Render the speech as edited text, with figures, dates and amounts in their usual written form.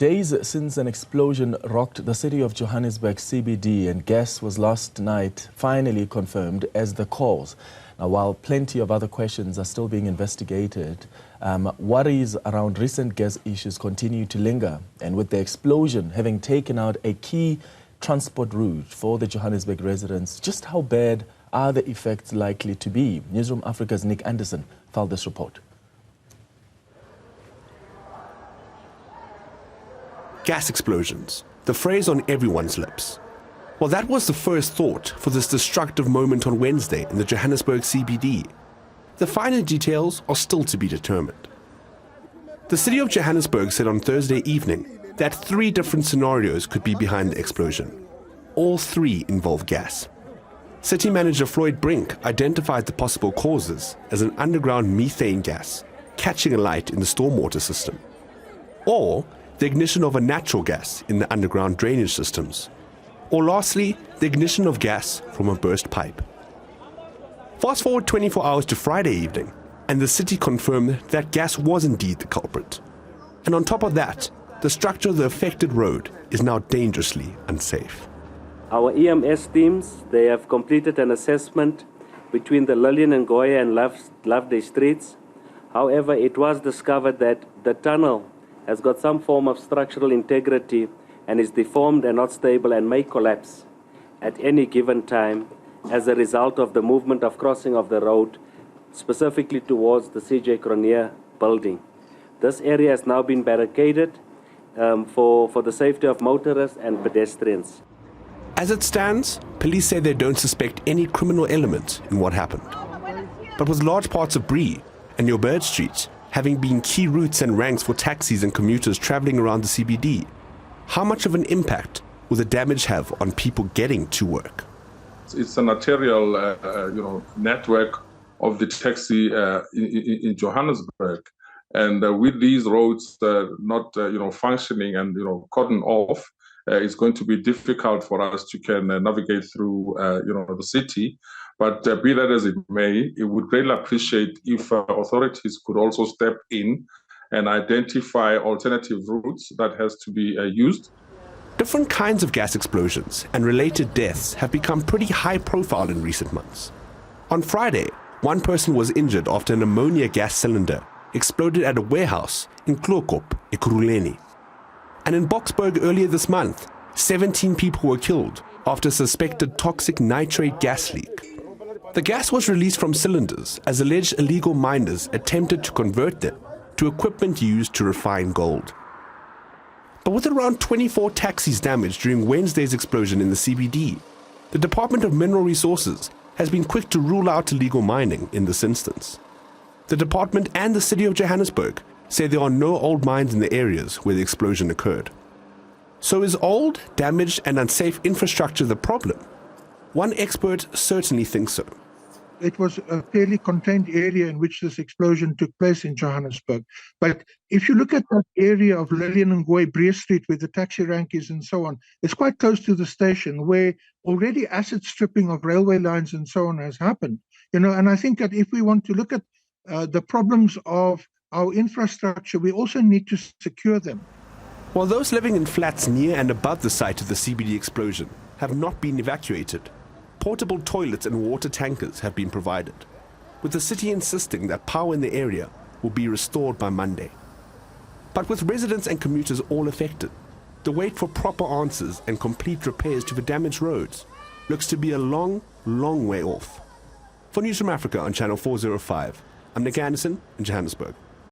Days since an explosion rocked the City of Johannesburg CBD and gas was last night finally confirmed as the cause. Now, while plenty of other questions are still being investigated, worries around recent gas issues continue to linger. And with the explosion having taken out a key transport route for the Johannesburg residents, just how bad are the effects likely to be? Newzroom Afrika's Andersen filed this report. Gas explosions, the phrase on everyone's lips. Well, that was the first thought for this destructive moment on Wednesday in the Johannesburg CBD. The finer details are still to be determined. The City of Johannesburg said on Thursday evening that 3 different scenarios could be behind the explosion. All 3 involve gas. City Manager Floyd Brink identified the possible causes as an underground methane gas catching alight in the stormwater system, or the ignition of a natural gas in the underground drainage systems, or lastly, the ignition of gas from a burst pipe. Fast forward 24 hours to Friday evening, and the city confirmed that gas was indeed the culprit. And on top of that, the structure of the affected road is now dangerously unsafe. Our EMS teams, they have completed an assessment between the Lillian and Goya and Loveday streets. However, it was discovered that the tunnel has got some form of structural integrity and is deformed and not stable and may collapse at any given time as a result of the movement of crossing of the road, specifically towards the CJ Cronje building. This area has now been barricaded for the safety of motorists and pedestrians. As it stands, police say they don't suspect any criminal element in what happened. But with large parts of Bree and Joburg Street having been key routes and ranks for taxis and commuters traveling around the CBD, how much of an impact will the damage have on people getting to work? It's an arterial, network of the taxi in Johannesburg, and with these roads not, functioning and cordoned off, it's going to be difficult for us to navigate through, the city. But be that as it may, it would greatly appreciate if authorities could also step in and identify alternative routes that has to be used. Different kinds of gas explosions and related deaths have become pretty high profile in recent months. On Friday, one person was injured after an ammonia gas cylinder exploded at a warehouse in Klokop, Ekurhuleni. And in Boksburg earlier this month, 17 people were killed after a suspected toxic nitrate gas leak. The gas was released from cylinders as alleged illegal miners attempted to convert them to equipment used to refine gold. But with around 24 taxis damaged during Wednesday's explosion in the CBD, the Department of Mineral Resources has been quick to rule out illegal mining in this instance. The department and the City of Johannesburg say there are no old mines in the areas where the explosion occurred. So is old, damaged and unsafe infrastructure the problem? One expert certainly thinks so. It was a fairly contained area in which this explosion took place in Johannesburg. But if you look at that area of Lillian and Goy, Bree Street, where the taxi rank is and so on, it's quite close to the station where already asset stripping of railway lines and so on has happened. And I think that if we want to look at the problems of our infrastructure, we also need to secure them. While those living in flats near and above the site of the CBD explosion have not been evacuated, portable toilets and water tankers have been provided, with the city insisting that power in the area will be restored by Monday. But with residents and commuters all affected, the wait for proper answers and complete repairs to the damaged roads looks to be a long, long way off. For Newzroom Afrika on Channel 405, I'm Andersen in Johannesburg.